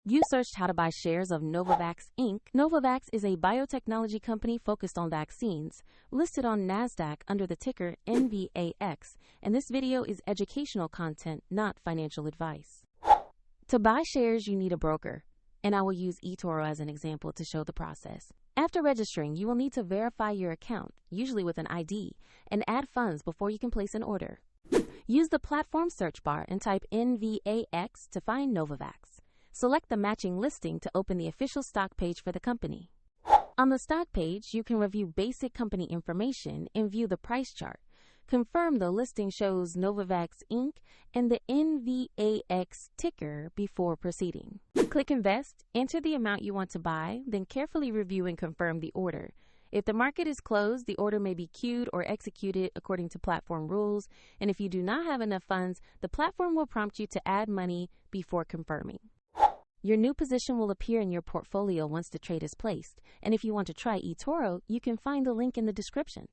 You searched how to buy shares of Novavax Inc. Novavax is a biotechnology company focused on vaccines, listed on NASDAQ under the ticker NVAX, and this video is educational content, not financial advice. To buy shares, you need a broker, and I will use eToro as an example to show the process. After registering, you will need to verify your account, usually with an ID, and add funds before you can place an order. Use the platform search bar and type NVAX to find Novavax. Select the matching listing to open the official stock page for the company. On the stock page, you can review basic company information and view the price chart. Confirm the listing shows Novavax Inc. and the NVAX ticker before proceeding. Click Invest, enter the amount you want to buy, then carefully review and confirm the order. If the market is closed, the order may be queued or executed according to platform rules, and if you do not have enough funds, the platform will prompt you to add money before confirming. Your new position will appear in your portfolio once the trade is placed, and if you want to try eToro, you can find the link in the description.